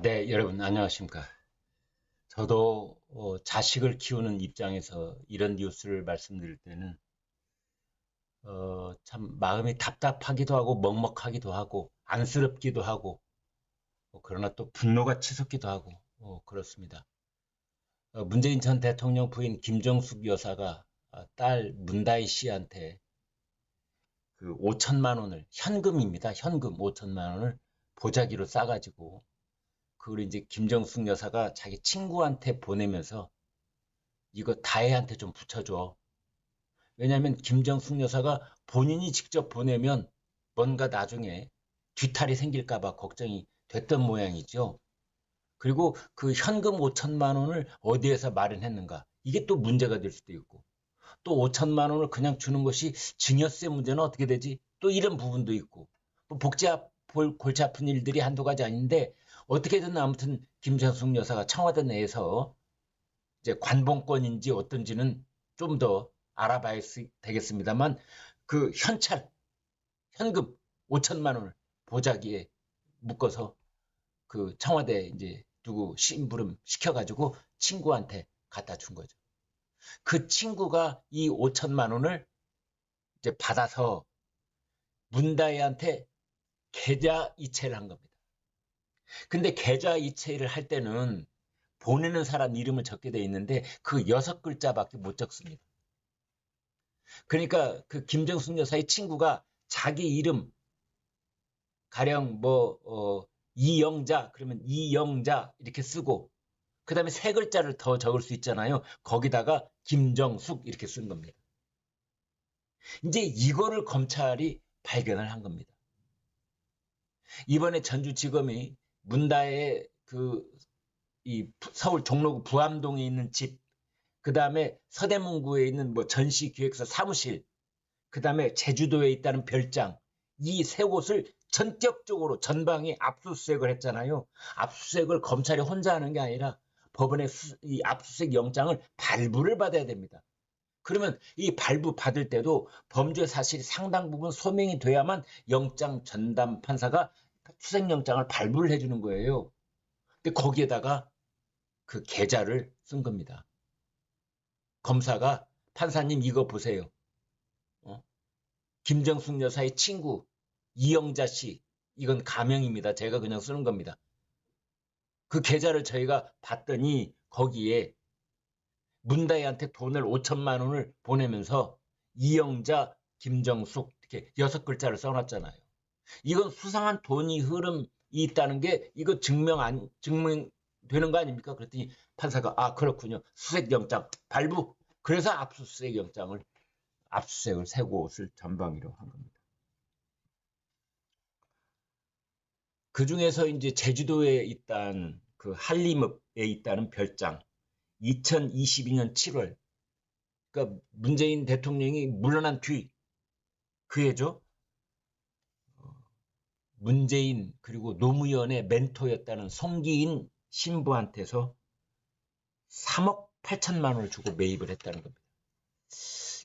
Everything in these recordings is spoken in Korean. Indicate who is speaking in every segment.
Speaker 1: 네, 여러분, 안녕하십니까. 저도 자식을 키우는 입장에서 이런 뉴스를 말씀드릴 때는 참 마음이 답답하기도 하고 먹먹하기도 하고 안쓰럽기도 하고 그러나 또 분노가 치솟기도 하고 그렇습니다. 문재인 전 대통령 부인 김정숙 여사가 딸 문다희 씨한테 그 5천만 원을 현금입니다. 현금 5천만 원을 보자기로 싸가지고 그걸 이제 김정숙 여사가 자기 친구한테 보내면서 이거 다혜한테 좀 붙여줘. 왜냐하면 김정숙 여사가 본인이 직접 보내면 뭔가 나중에 뒤탈이 생길까 봐 걱정이 됐던 모양이죠. 그리고 그 현금 5천만 원을 어디에서 마련했는가? 이게 또 문제가 될 수도 있고 또 5천만 원을 그냥 주는 것이 증여세 문제는 어떻게 되지? 또 이런 부분도 있고 뭐 골치 아픈 일들이 한두 가지 아닌데 어떻게든 아무튼 김정숙 여사가 청와대 내에서 이제 관봉권인지 어떤지는 좀 더 알아봐야 되겠습니다만 그 현금 5천만 원을 보자기에 묶어서 그 청와대 이제 누구 심부름 시켜가지고 친구한테 갖다 준 거죠. 그 친구가 이 5천만 원을 이제 받아서 문다혜한테 계좌 이체를 한 겁니다. 근데 계좌 이체를 할 때는 보내는 사람 이름을 적게 돼 있는데 그 6글자밖에 못 적습니다. 그러니까 그 김정숙 여사의 친구가 자기 이름 가령 이영자 그러면 이영자 이렇게 쓰고 그다음에 3글자를 더 적을 수 있잖아요. 거기다가 김정숙 이렇게 쓴 겁니다. 이제 이거를 검찰이 발견을 한 겁니다. 이번에 전주지검이 문다의 이 서울 종로구 부암동에 있는 집, 그다음에 서대문구에 있는 뭐 전시기획서 사무실, 그다음에 제주도에 있다는 별장, 이 세 곳을 전격적으로 전방위 압수수색을 했잖아요. 압수수색을 검찰이 혼자 하는 게 아니라 법원의 이 압수수색 영장을 발부를 받아야 됩니다. 그러면 이 발부 받을 때도 범죄 사실이 상당 부분 소명이 돼야만 영장 전담 판사가 수색영장을 발부를 해주는 거예요. 근데 거기에다가 그 계좌를 쓴 겁니다. 검사가 판사님 이거 보세요. 어? 김정숙 여사의 친구 이영자 씨, 이건 가명입니다. 제가 그냥 쓰는 겁니다. 그 계좌를 저희가 봤더니 거기에 문다희한테 돈을 5천만 원을 보내면서 이영자, 김정숙 이렇게 6글자를 써놨잖아요. 이건 수상한 돈이 흐름이 있다는 게 이거 증명되는 거 아닙니까? 그랬더니 판사가 그렇군요. 수색영장 발부. 그래서 압수수색을 세 곳을 전방위로 한 겁니다. 그 중에서 이제 제주도에 있던 그 한림읍에 있다는 별장 2022년 7월 그러니까 문재인 대통령이 물러난 뒤 그 해죠. 문재인 그리고 노무현의 멘토였다는 송기인 신부한테서 3억 8천만 원을 주고 매입을 했다는 겁니다.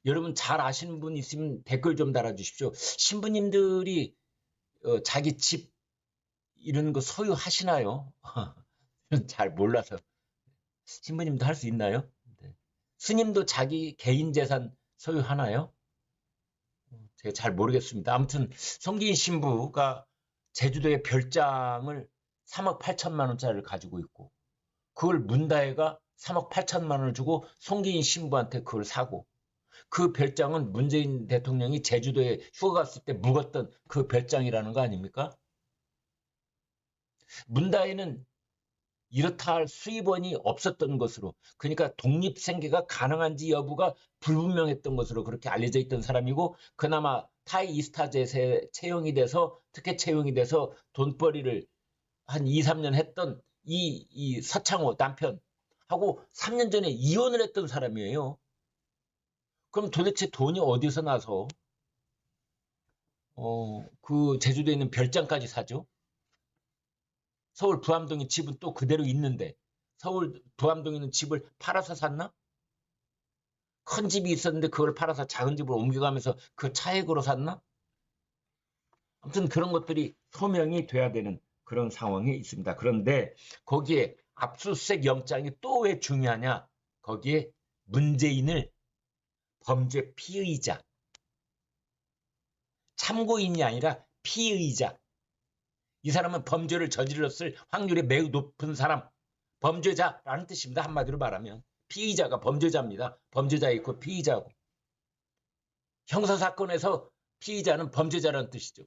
Speaker 1: 여러분 잘 아시는 분 있으면 댓글 좀 달아주십시오. 신부님들이 자기 집 이런 거 소유하시나요? 잘 몰라서. 신부님도 할 수 있나요? 네. 스님도 자기 개인 재산 소유하나요? 제가 잘 모르겠습니다. 아무튼 성기인 신부가 제주도의 별장을 3억 8천만 원짜리를 가지고 있고 그걸 문다혜가 3억 8천만 원을 주고 송기인 신부한테 그걸 사고 그 별장은 문재인 대통령이 제주도에 휴가 갔을 때 묵었던 그 별장이라는 거 아닙니까? 문다혜는 이렇다 할 수입원이 없었던 것으로 그러니까 독립생계가 가능한지 여부가 불분명했던 것으로 그렇게 알려져 있던 사람이고 그나마 타이 이스타젯에 채용이 돼서 특혜 채용이 돼서 돈벌이를 한 2, 3년 했던 이 서창호 남편하고 3년 전에 이혼을 했던 사람이에요. 그럼 도대체 돈이 어디서 나서 그 제주도에 있는 별장까지 사죠? 서울 부암동에 집은 또 그대로 있는데 서울 부암동에 있는 집을 팔아서 샀나? 큰 집이 있었는데 그걸 팔아서 작은 집으로 옮겨가면서 그 차액으로 샀나? 아무튼 그런 것들이 소명이 돼야 되는 그런 상황에 있습니다. 그런데 거기에 압수수색 영장이 또 왜 중요하냐? 거기에 문재인을 범죄 피의자, 참고인이 아니라 피의자, 이 사람은 범죄를 저질렀을 확률이 매우 높은 사람, 범죄자라는 뜻입니다. 한마디로 말하면 피의자가 범죄자입니다. 범죄자 있고 피의자고, 형사사건에서 피의자는 범죄자라는 뜻이죠.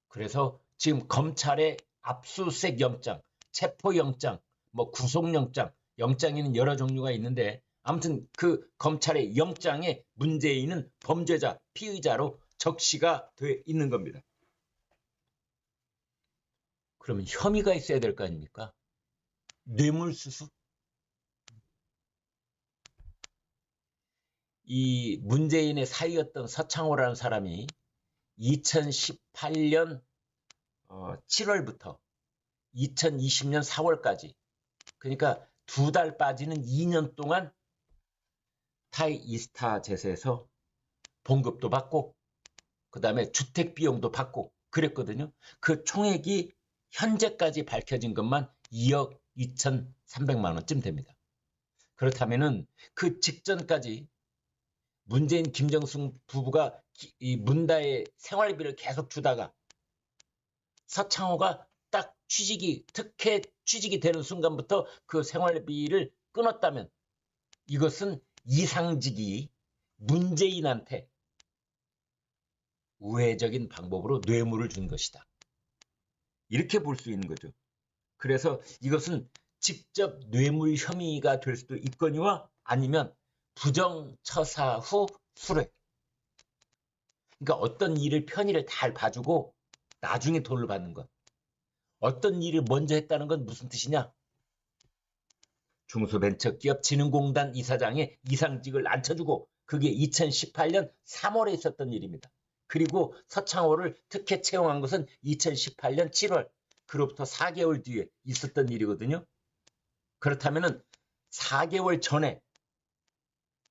Speaker 1: 그래서 지금 검찰의 압수수색 영장, 체포영장, 뭐 구속영장, 영장에는 여러 종류가 있는데 아무튼 그 검찰의 영장에 문재인은 범죄자, 피의자로 적시가 돼 있는 겁니다. 그러면 혐의가 있어야 될 거 아닙니까? 뇌물수수? 이 문재인의 사위였던 서창호라는 사람이 2018년 7월부터 2020년 4월까지, 그러니까 2달 빠지는 2년 동안 타이 이스타 제세에서 봉급도 받고 그 다음에 주택 비용도 받고 그랬거든요. 그 총액이 현재까지 밝혀진 것만 2억 2,300만 원쯤 됩니다. 그렇다면은 그 직전까지 문재인 김정숙 부부가 이 문다의 생활비를 계속 주다가 서창호가 딱 특혜 취직이 되는 순간부터 그 생활비를 끊었다면 이것은 이상직이 문재인한테 우회적인 방법으로 뇌물을 준 것이다. 이렇게 볼 수 있는 거죠. 그래서 이것은 직접 뇌물 혐의가 될 수도 있거니와 아니면 부정처사 후 수뢰. 그러니까 어떤 일을 편의를 잘 봐주고 나중에 돈을 받는 것. 어떤 일을 먼저 했다는 건 무슨 뜻이냐? 중소벤처기업진흥공단 이사장의 이상직을 앉혀주고 그게 2018년 3월에 있었던 일입니다. 그리고 서창호를 특혜 채용한 것은 2018년 7월, 그로부터 4개월 뒤에 있었던 일이거든요. 그렇다면 4개월 전에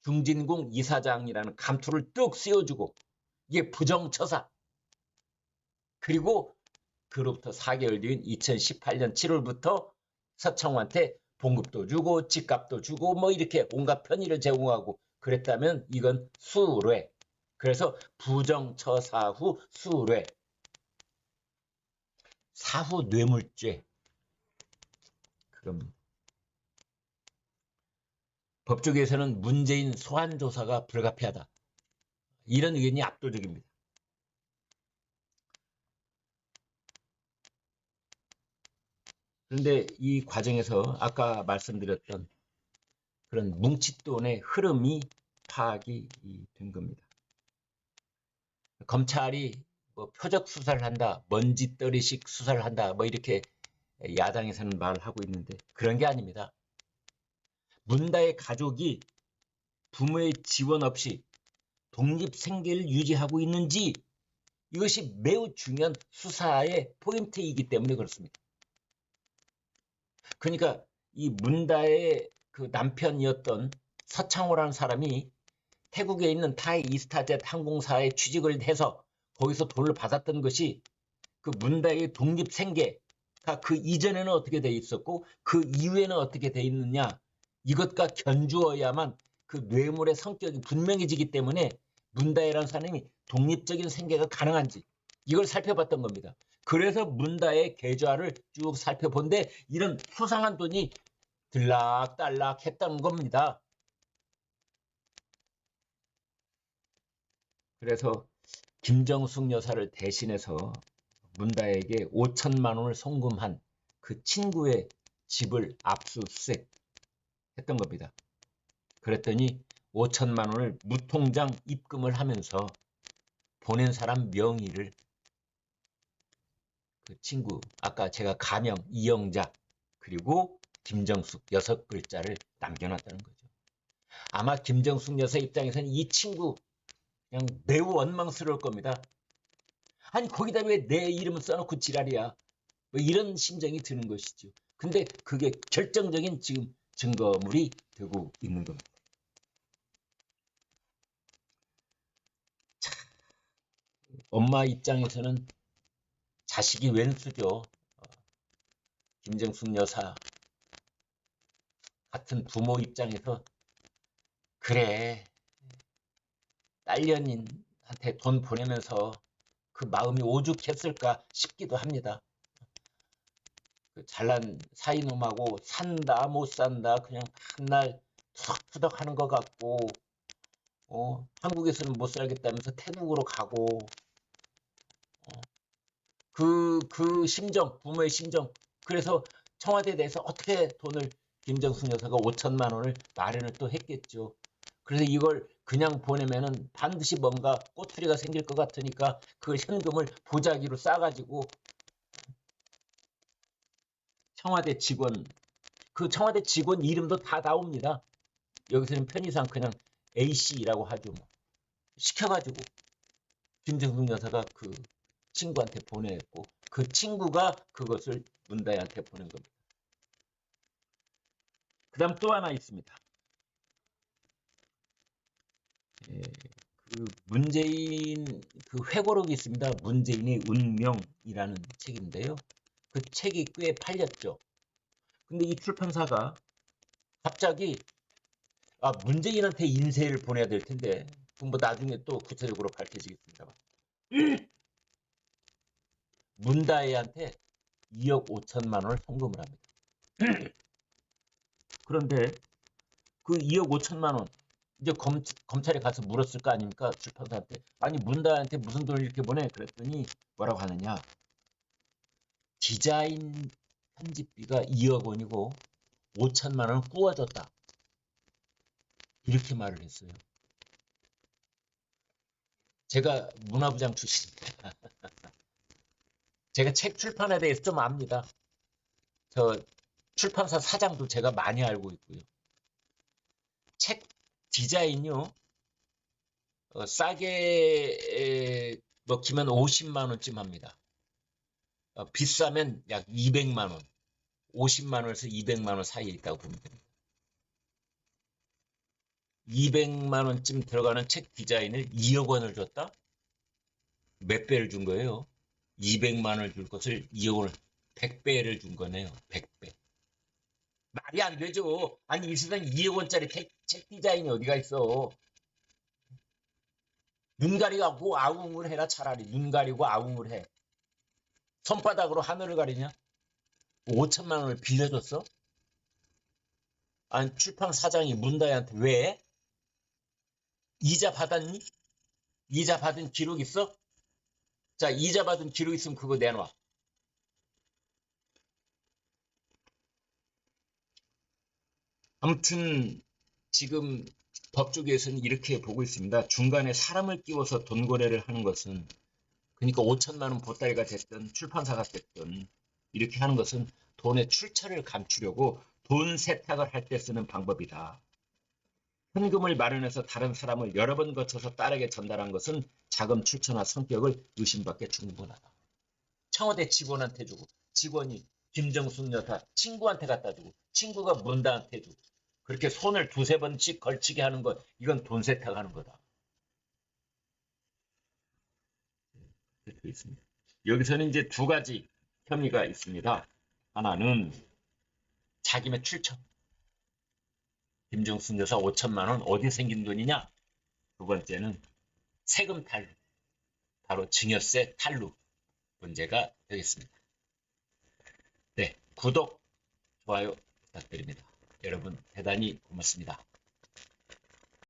Speaker 1: 중진공 이사장이라는 감투를 뚝 씌워주고 이게 부정처사, 그리고 그로부터 4개월 뒤인 2018년 7월부터 서창호한테 봉급도 주고 집값도 주고 뭐 이렇게 온갖 편의를 제공하고 그랬다면 이건 수뢰. 그래서 부정처사 후 수뢰. 사후 뇌물죄. 그럼 법조계에서는 문재인 소환 조사가 불가피하다. 이런 의견이 압도적입니다. 그런데 이 과정에서 아까 말씀드렸던 그런 뭉칫돈의 흐름이 파악이 된 겁니다. 검찰이 뭐 표적 수사를 한다, 먼지떨이식 수사를 한다, 뭐 이렇게 야당에서는 말을 하고 있는데 그런 게 아닙니다. 문다의 가족이 부모의 지원 없이 독립생계를 유지하고 있는지 이것이 매우 중요한 수사의 포인트이기 때문에 그렇습니다. 그러니까 이 문다의 그 남편이었던 서창호라는 사람이 태국에 있는 타이 이스타젯 항공사에 취직을 해서 거기서 돈을 받았던 것이 그 문다의 독립생계가 그 이전에는 어떻게 돼 있었고 그 이후에는 어떻게 돼 있느냐, 이것과 견주어야만 그 뇌물의 성격이 분명해지기 때문에 문다혜라는 사람이 독립적인 생계가 가능한지 이걸 살펴봤던 겁니다. 그래서 문다의 계좌를 쭉 살펴본데 이런 수상한 돈이 들락달락 했다는 겁니다. 그래서 김정숙 여사를 대신해서 문다에게 5천만 원을 송금한 그 친구의 집을 압수수색 했던 겁니다. 그랬더니 5천만 원을 무통장 입금을 하면서 보낸 사람 명의를 그 친구, 아까 제가 가명 이영자 그리고 김정숙 6글자를 남겨놨다는 거죠. 아마 김정숙 여사 입장에서는 이 친구 그냥 매우 원망스러울 겁니다. 아니 거기다 왜 내 이름을 써놓고 지랄이야. 뭐 이런 심정이 드는 것이죠. 근데 그게 결정적인 지금 증거물이 되고 있는 겁니다. 자, 엄마 입장에서는 자식이 왼수죠. 김정숙 여사 같은 부모 입장에서 그래 딸년인한테 돈 보내면서 그 마음이 오죽했을까 싶기도 합니다. 그 잘난 사이놈하고 산다 못 산다 그냥 맨날 투덕투덕 하는 것 같고 한국에서는 못 살겠다면서 태국으로 가고 그 심정 부모의 심정 그래서 청와대에 대해서 어떻게 돈을 김정숙 여사가 5천만 원을 마련을 또 했겠죠. 그래서 이걸 그냥 보내면은 반드시 뭔가 꼬투리가 생길 것 같으니까 그 현금을 보자기로 싸가지고 청와대 직원 그 청와대 직원 이름도 다 나옵니다. 여기서는 편의상 그냥 A씨라고 하죠. 뭐. 시켜가지고 김정숙 여사가 그 친구한테 보냈고 그 친구가 그것을 문다혜한테 보낸 겁니다. 그 다음 또 하나 있습니다. 그 문재인 그 회고록이 있습니다. 문재인의 운명이라는 책인데요. 그 책이 꽤 팔렸죠. 근데 이 출판사가 갑자기 문재인한테 인쇄를 보내야 될 텐데 뭐 나중에 또 구체적으로 밝혀지겠습니다만 문다혜한테 2억 5천만 원을 송금을 합니다. 그런데 그 2억 5천만 원 이제 검찰에 가서 물었을 거 아닙니까? 출판사한테. 아니 문다혜한테 무슨 돈을 이렇게 보내? 그랬더니 뭐라고 하느냐. 디자인 편집비가 2억 원이고 5천만 원을 구워줬다. 이렇게 말을 했어요. 제가 문화부장 출신입니다. 제가 책 출판에 대해서 좀 압니다. 저 출판사 사장도 제가 많이 알고 있고요. 책 디자인요. 싸게 먹히면 50만 원쯤 합니다. 비싸면 약 200만 원. 50만 원에서 200만 원 사이에 있다고 보면 됩니다. 200만 원쯤 들어가는 책 디자인을 2억 원을 줬다? 몇 배를 준 거예요? 200만 원을 줄 것을 2억 원을 100배를 준 거네요. 100배. 말이 안 되죠. 아니 이 세상에 2억 원짜리 책 디자인이 어디가 있어. 눈 가리고 아웅을 해라 차라리. 눈 가리고 아웅을 해. 손바닥으로 하늘을 가리냐? 5천만 원을 빌려줬어? 아니 출판 사장이 문다혜한테 왜? 이자 받았니? 이자 받은 기록 있어? 자 이자 받은 기록 있으면 그거 내놔. 아무튼 지금 법조계에서는 이렇게 보고 있습니다. 중간에 사람을 끼워서 돈 거래를 하는 것은 그러니까 5천만 원 보따리가 됐든 출판사가 됐든 이렇게 하는 것은 돈의 출처를 감추려고 돈 세탁을 할 때 쓰는 방법이다. 현금을 마련해서 다른 사람을 여러 번 거쳐서 딸에게 전달한 것은 자금 출처나 성격을 의심받게 충분하다. 청와대 직원한테 주고 직원이 김정숙 여사 친구한테 갖다 주고 친구가 문다한테 주고 그렇게 손을 두세 번씩 걸치게 하는 것 이건 돈 세탁하는 거다. 이렇게 있습니다. 여기서는 이제 두 가지 혐의가 있습니다. 하나는 자기네 출처. 김정숙 여사 5천만 원 어디 생긴 돈이냐? 두 번째는 세금 탈루. 바로 증여세 탈루 문제가 되겠습니다. 네, 구독, 좋아요 부탁드립니다. 여러분 대단히 고맙습니다.